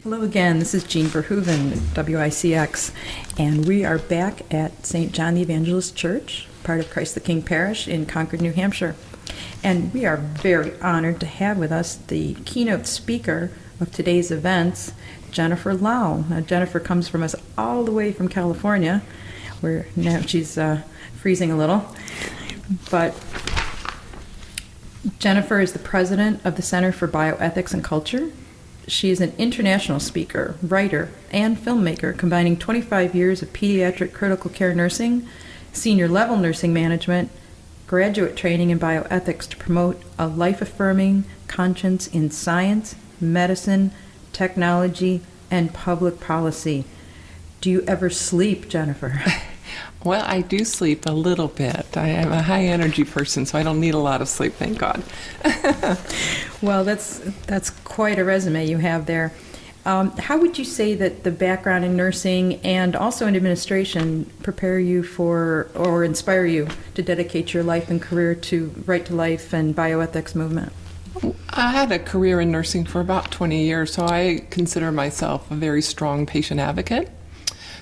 Hello again, this is Jean Verhoeven, WICX, and we are back at St. John the Evangelist Church, part of Christ the King Parish in Concord, New Hampshire. And we are very honored to have with us the keynote speaker of today's events, Jennifer Lahl. Now, Jennifer comes from us all the way from California, where now she's freezing a little. But Jennifer is the president of the Center for Bioethics and Culture. She is an international speaker, writer, and filmmaker, combining 25 years of pediatric critical care nursing, senior level nursing management, graduate training in bioethics to promote a life-affirming conscience in science, medicine, technology, and public policy. Do you ever sleep, Jennifer? Well, I do sleep a little bit. I am a high-energy person, so I don't need a lot of sleep, thank God. Well, that's quite a resume you have there. How would you say that the background in nursing and also in administration prepare you for or inspire you to dedicate your life and career to Right to Life and bioethics movement? I had a career in nursing for about 20 years, so I consider myself a very strong patient advocate.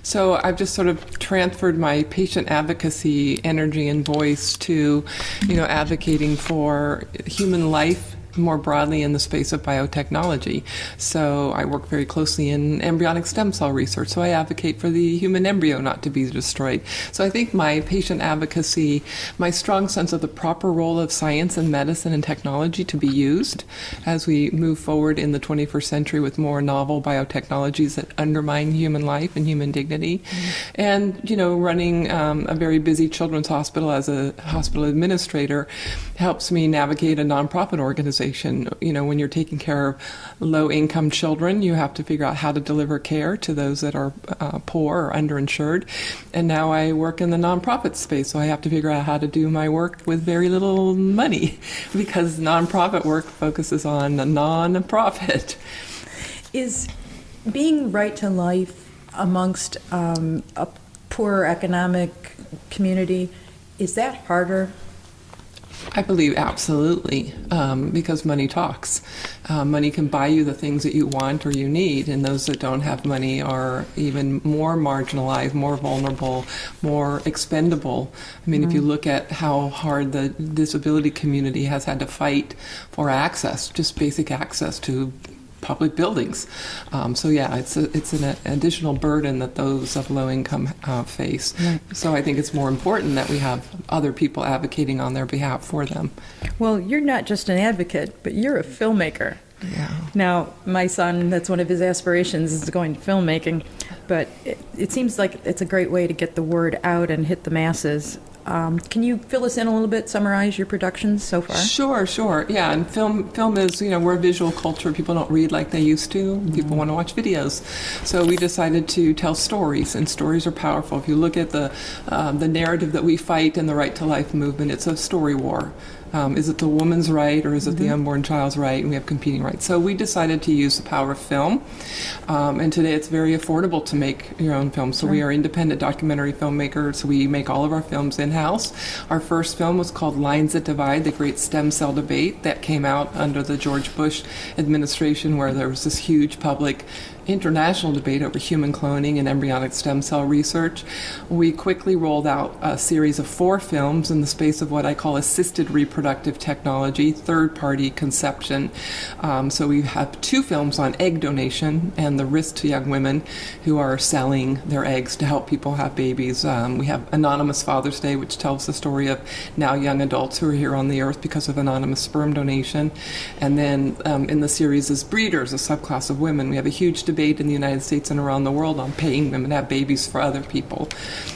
So I've just sort of transferred my patient advocacy energy and voice to, advocating for human life more broadly in the space of biotechnology. So I work very closely in embryonic stem cell research, so I advocate for the human embryo not to be destroyed. So I think my patient advocacy, my strong sense of the proper role of science and medicine and technology to be used as we move forward in the 21st century with more novel biotechnologies that undermine human life and human dignity. And, running a very busy children's hospital as a hospital administrator helps me navigate a nonprofit organization. When you're taking care of low-income children, you have to figure out how to deliver care to those that are poor or underinsured. And now I work in the nonprofit space, so I have to figure out how to do my work with very little money because nonprofit work focuses on a non-profit. Is being Right to Life amongst a poorer economic community, is that harder? I believe absolutely, because money talks. Money can buy you the things that you want or you need, and those that don't have money are even more marginalized, more vulnerable, more expendable. I mean, if you look at how hard the disability community has had to fight for access, just basic access to public buildings. It's an additional burden that those of low income face. Right. So I think it's more important that we have other people advocating on their behalf for them. Well, you're not just an advocate, but you're a filmmaker. Yeah. Now, my son, that's one of his aspirations, is going to filmmaking, but it seems like it's a great way to get the word out and hit the masses. Can you fill us in a little bit, summarize your productions so far? Sure. Yeah, and film is, we're a visual culture. People don't read like they used to. People want to watch videos. So we decided to tell stories, and stories are powerful. If you look at the narrative that we fight in the Right to Life movement, it's a story war. Is it the woman's right or is it the unborn child's right? And we have competing rights. So we decided to use the power of film. And today it's very affordable to make your own film. So we are independent documentary filmmakers. We make all of our films in-house. Our first film was called Lines That Divide, the Great Stem Cell Debate that came out under the George Bush administration, where there was this huge public international debate over human cloning and embryonic stem cell research. We quickly rolled out a series of 4 films in the space of what I call assisted reproductive technology, third-party conception. So we have 2 films on egg donation and the risk to young women who are selling their eggs to help people have babies. We have Anonymous Father's Day, which tells the story of now young adults who are here on the earth because of anonymous sperm donation. And then in the series is Breeders, a subclass of women. We have a huge debate in the United States and around the world on paying women to have babies for other people.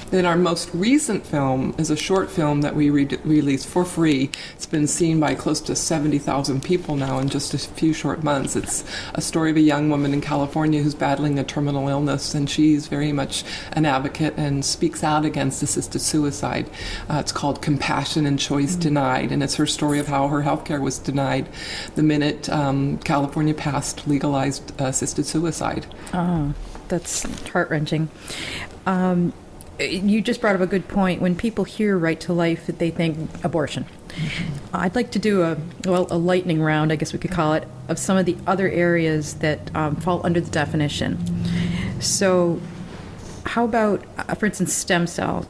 Then our most recent film is a short film that we released for free. It's been seen by close to 70,000 people now in just a few short months. It's a story of a young woman in California who's battling a terminal illness, and she's very much an advocate and speaks out against assisted suicide. It's called Compassion and Choice Denied, and it's her story of how her health care was denied the minute California passed legalized assisted suicide. Oh, that's heart-wrenching. You just brought up a good point. When people hear Right to Life, they think abortion. I'd like to do a lightning round, I guess we could call it, of some of the other areas that fall under the definition. So how about, for instance, stem cell?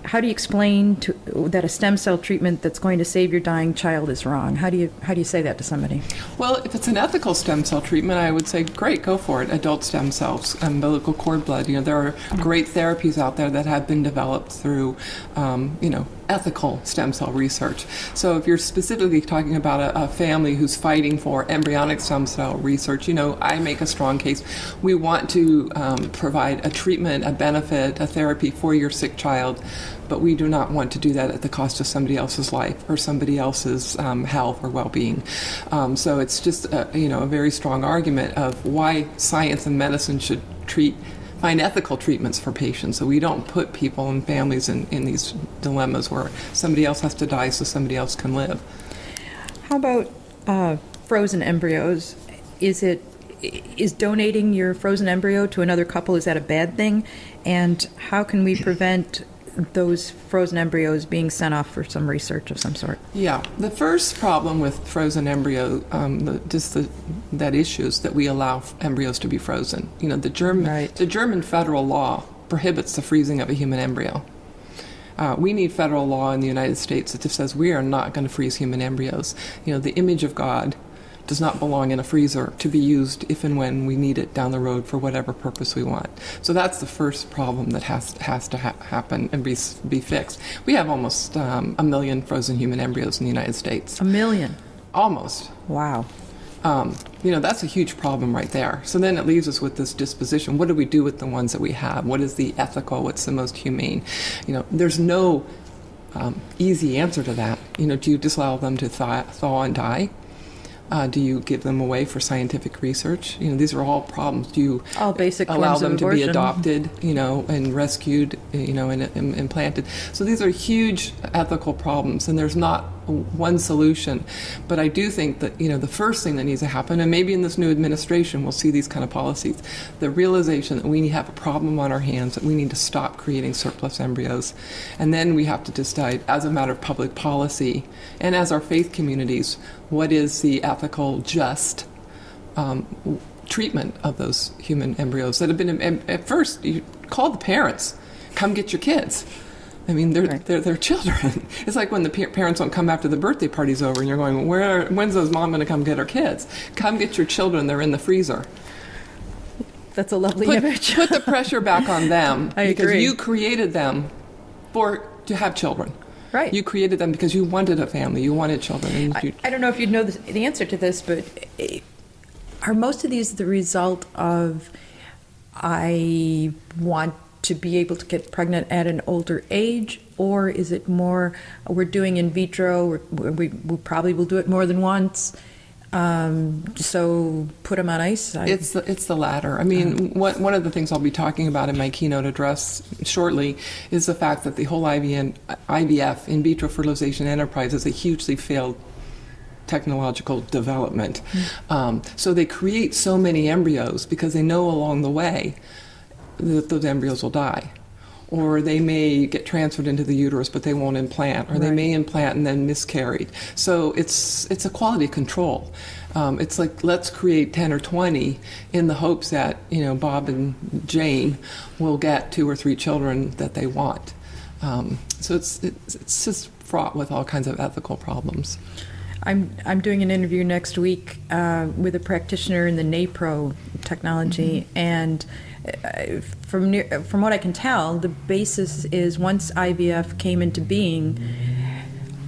How do you explain that a stem cell treatment that's going to save your dying child is wrong? How do you say that to somebody? Well, if it's an ethical stem cell treatment, I would say, great, go for it. Adult stem cells, umbilical cord blood. There are great therapies out there that have been developed through, ethical stem cell research. So if you're specifically talking about a family who's fighting for embryonic stem cell research, I make a strong case. We want to provide a treatment, a benefit, a therapy for your sick child, but we do not want to do that at the cost of somebody else's life or somebody else's health or well-being. So it's just a very strong argument of why science and medicine should find ethical treatments for patients, so we don't put people and families in these dilemmas where somebody else has to die so somebody else can live. How about frozen embryos? Is donating your frozen embryo to another couple, is that a bad thing? And how can we prevent those frozen embryos being sent off for some research of some sort? Yeah, the first problem with frozen embryo, that issue is that we allow embryos to be frozen. The German federal law prohibits the freezing of a human embryo. We need federal law in the United States that just says we are not going to freeze human embryos. The image of God does not belong in a freezer to be used if and when we need it down the road for whatever purpose we want. So that's the first problem that has to happen and be fixed. We have almost 1 million frozen human embryos in the United States. 1 million? Almost. Wow. That's a huge problem right there. So then it leaves us with this disposition. What do we do with the ones that we have? What is the ethical? What's the most humane? There's no easy answer to that. Do you just allow them to thaw and die? Do you give them away for scientific research? These are all problems. Do you all basic allow forms them of to be abortion. adopted, and rescued, and implanted? So these are huge ethical problems, and there's not one solution. But I do think that, the first thing that needs to happen, and maybe in this new administration we'll see these kind of policies, the realization that we have a problem on our hands, that we need to stop creating surplus embryos. And then we have to decide, as a matter of public policy, and as our faith communities, what is the ethical, just treatment of those human embryos that have been, at first, you call the parents, come get your kids. I mean, they're children. It's like when the parents don't come after the birthday party's over and you're going, when's those mom going to come get her kids? Come get your children, they're in the freezer. That's a lovely image. Put the pressure back on them. I because agree. You created them to have children. Right. You created them because you wanted a family, you wanted children. And I don't know if you'd know the answer to this, but are most of these the result of, I want to be able to get pregnant at an older age, or is it more, we're doing in vitro, we probably will do it more than once, so put them on ice? It's the latter. I mean, one of the things I'll be talking about in my keynote address shortly is the fact that the whole IVF, in vitro fertilization enterprise, is a hugely failed technological development. So they create so many embryos because they know along the way that those embryos will die. Or they may get transferred into the uterus, but they won't implant. Or they may implant and then miscarry. So it's a quality control. It's like, let's create 10 or 20 in the hopes that, Bob and Jane will get 2 or 3 children that they want. So it's just fraught with all kinds of ethical problems. I'm doing an interview next week with a practitioner in the NAPRO technology, and from what I can tell, the basis is once IVF came into being,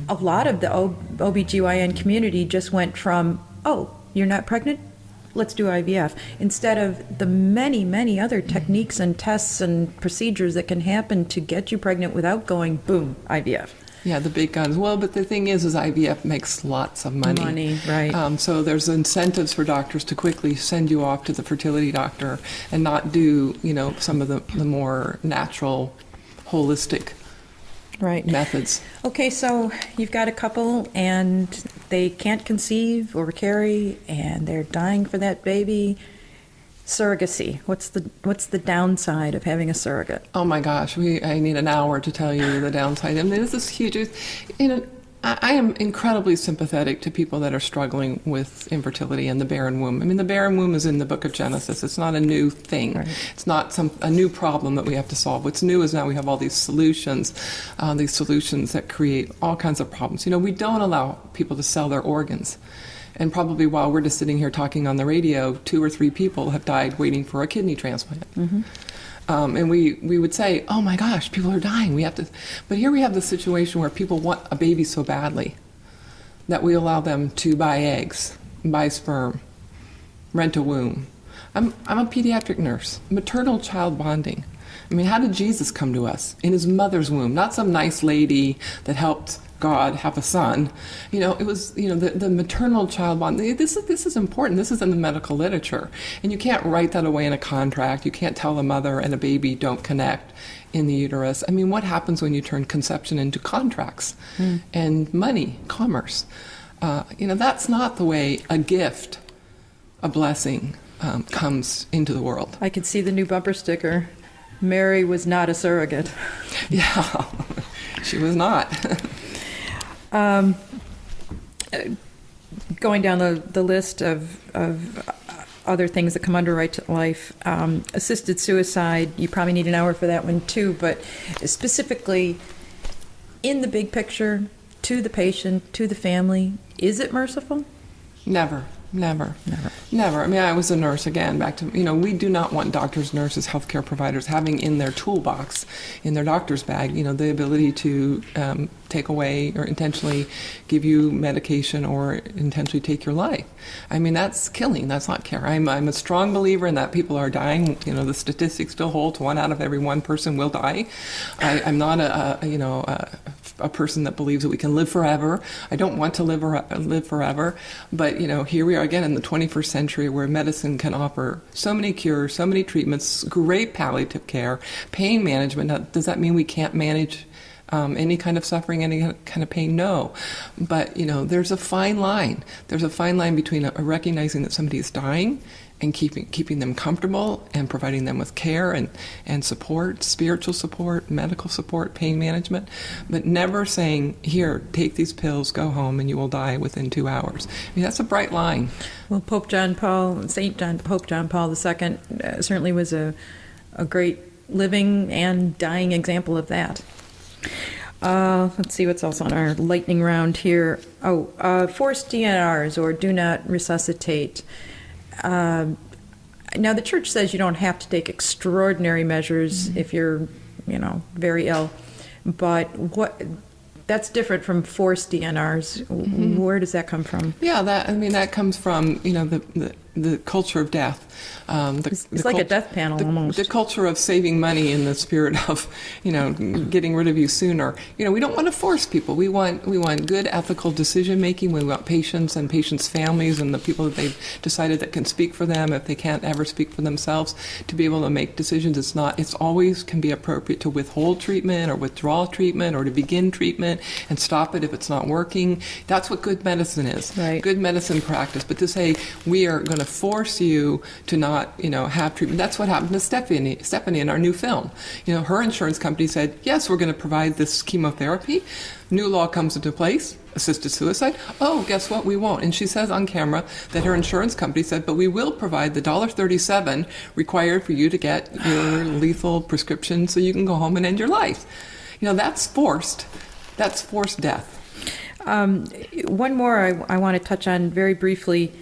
a lot of the OBGYN community just went from, oh, you're not pregnant? Let's do IVF. Instead of the many, many other techniques and tests and procedures that can happen to get you pregnant without going, boom, IVF. Yeah, the big guns. Well, but the thing is IVF makes lots of money. Money, right. So there's incentives for doctors to quickly send you off to the fertility doctor and not do, some of the more natural, holistic methods. Okay, so you've got a couple and they can't conceive or carry and they're dying for that baby. Surrogacy. What's the downside of having a surrogate? Oh my gosh, I need an hour to tell you the downside. I mean, this is huge. I am incredibly sympathetic to people that are struggling with infertility and the barren womb. I mean, the barren womb is in the book of Genesis. It's not a new thing. Right. It's not a new problem that we have to solve. What's new is now we have all these solutions that create all kinds of problems. We don't allow people to sell their organs. And probably while we're just sitting here talking on the radio, 2 or 3 people have died waiting for a kidney transplant. Mm-hmm. And we would say, oh my gosh, people are dying. But here we have the situation where people want a baby so badly that we allow them to buy eggs, buy sperm, rent a womb. I'm a pediatric nurse, maternal child bonding. I mean, how did Jesus come to us? In his mother's womb, not some nice lady that helped God have a son. It was, the maternal child bond. This is important. This is in the medical literature. And you can't write that away in a contract. You can't tell a mother and a baby don't connect in the uterus. I mean, what happens when you turn conception into contracts and money, commerce? That's not the way a gift, a blessing, comes into the world. I could see the new bumper sticker. Mary was not a surrogate. Yeah, she was not. Going down the list of other things that come under right to life, assisted suicide, you probably need an hour for that one too, but specifically in the big picture, to the patient, to the family, is it merciful? Never. I mean, I was a nurse, again, back to, we do not want doctors, nurses, healthcare providers having in their toolbox, in their doctor's bag, the ability to take away or intentionally give you medication or intentionally take your life. I mean, that's killing. That's not care. I'm a strong believer in that people are dying. The statistics still hold. 1 out of every 1 person will die. I'm not a person that believes that we can live forever. I don't want to live forever. But, here we are again in the 21st century where medicine can offer so many cures, so many treatments, great palliative care, pain management. Now, does that mean we can't manage any kind of suffering, any kind of pain? No. But, there's a fine line. There's a fine line between recognizing that somebody is dying and keeping them comfortable and providing them with care and support, spiritual support, medical support, pain management, but never saying, here, take these pills, go home, and you will die within 2 hours. I mean, that's a bright line. Well, Pope John Paul II certainly was a great living and dying example of that. Let's see what's else on our lightning round here. Forced DNRs, or do not resuscitate. Now, the church says you don't have to take extraordinary measures if you're, very ill. But that's different from forced DNRs. Mm-hmm. Where does that come from? Yeah, that comes from, the culture of death. It's like a death panel almost. The culture of saving money in the spirit of, getting rid of you sooner. We don't want to force people. We want good ethical decision making. We want patients and patients' families and the people that they've decided that can speak for them if they can't ever speak for themselves to be able to make decisions. It's always can be appropriate to withhold treatment or withdraw treatment or to begin treatment and stop it if it's not working. That's what good medicine is. Right. Good medicine practice. But to say we are going to force you to not, have treatment. That's what happened to Stephanie in our new film. Her insurance company said, yes, we're going to provide this chemotherapy. New law comes into place, assisted suicide. Oh, guess what? We won't. And she says on camera that her insurance company said, but we will provide the $1.37 required for you to get your lethal prescription so you can go home and end your life. That's forced. That's forced death. One more I want to touch on very briefly.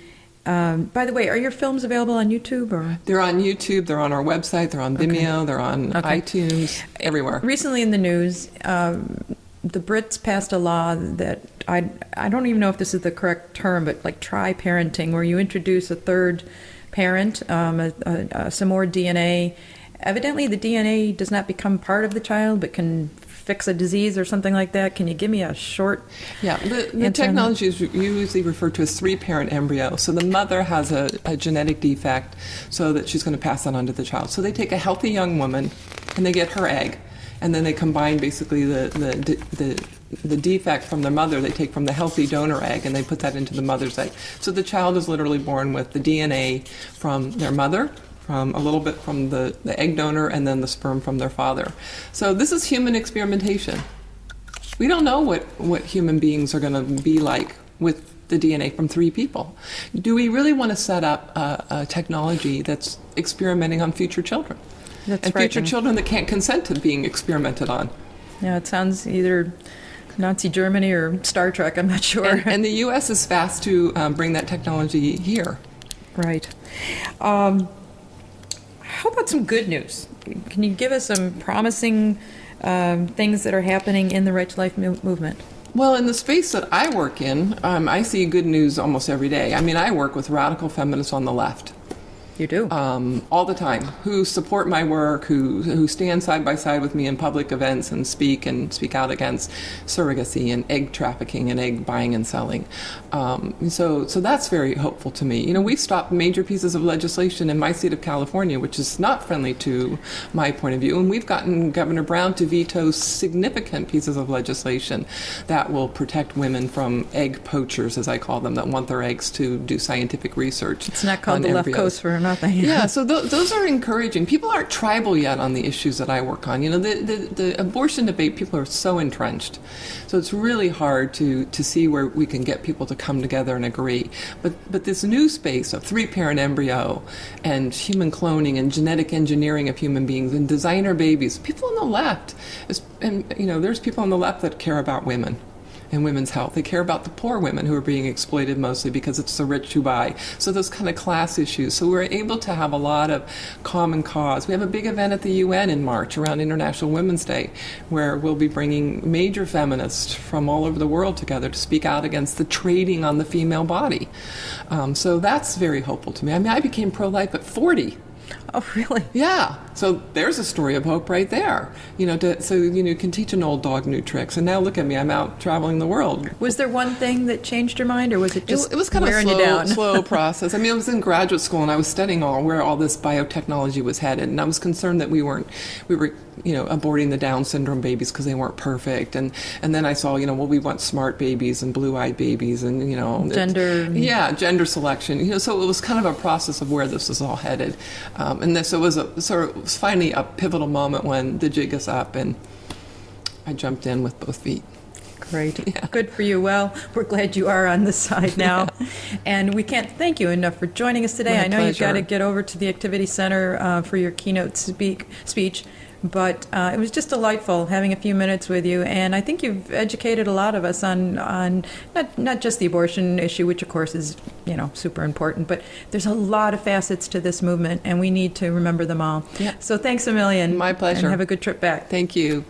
By the way, are your films available on YouTube? Or? They're on YouTube, they're on our website, they're on Vimeo, They're on iTunes, everywhere. Recently in the news, the Brits passed a law that, I don't even know if this is the correct term, but like tri-parenting, where you introduce a third parent, some more DNA. Evidently, the DNA does not become part of the child, but can fix a disease or something like that. Can you give me a short? Yeah, the technology is usually referred to as three-parent embryo. So the mother has a genetic defect so that she's going to pass that on to the child. So they take a healthy young woman and they get her egg, and then they combine basically the defect from the mother they take from the healthy donor egg, and they put that into the mother's egg. So the child is literally born with the DNA from their mother, from a little bit from the egg donor, and then the sperm from their father. So this is human experimentation. We don't know what human beings are going to be like with the DNA from 3 people. Do we really want to set up a technology that's experimenting on future children? That's and future children that can't consent to being experimented on? Yeah, it sounds either Nazi Germany or Star Trek, I'm not sure. And the U.S. is fast to bring that technology here. Right. How about some good news? Can you give us some promising things that are happening in the Right to Life movement? Well, in the space that I work in, I see good news almost every day. I mean, I work with radical feminists on the left. You do? All the time, who support my work, who stand side by side with me in public events and speak out against surrogacy and egg trafficking and egg buying and selling. So that's very hopeful to me. You know, we've stopped major pieces of legislation in my state of California, which is not friendly to my point of view, and we've gotten Governor Brown to veto significant pieces of legislation that will protect women from egg poachers, as I call them, that want their eggs to do scientific research. It's not called the embryos. left coast for nothing. Yeah, so those are encouraging. People aren't tribal yet on the issues that I work on. You know, the abortion debate, people are so entrenched. So it's really hard to see where we can get people to come together and agree. But this new space of 3-parent embryo and human cloning and genetic engineering of human beings and designer babies, people on the left, and you know, there's people on the left that care about women and women's health. They care about the poor women who are being exploited mostly because it's the rich who buy. So those kind of class issues. So we're able to have a lot of common cause. We have a big event at the UN in March around International Women's Day, where we'll be bringing major feminists from all over the world together to speak out against the trading on the female body. So that's very hopeful to me. I mean, I became pro-life at 40. Oh, really? Yeah. So there's a story of hope right there. You know, so you can teach an old dog new tricks. And now look at me, I'm out traveling the world. Was there one thing that changed your mind, or was it just it was kind wearing of you down? slow process. I mean, I was in graduate school and I was studying where all this biotechnology was headed, and I was concerned that we were aborting the Down syndrome babies because they weren't perfect, and then I saw, well, we want smart babies and blue-eyed babies, and gender selection. So it was kind of a process of where this was all headed, and this it was finally a pivotal moment when the jig is up, and I jumped in with both feet. Great. Yeah. Good for you. Well, we're glad you are on this side now. Yeah. And we can't thank you enough for joining us today. My I know pleasure. You've got to get over to the Activity Center for your keynote speech. But it was just delightful having a few minutes with you, and I think you've educated a lot of us on not just the abortion issue, which of course is super important, but there's a lot of facets to this movement, and we need to remember them all. Yeah. So thanks a million. My pleasure. And have a good trip back. Thank you.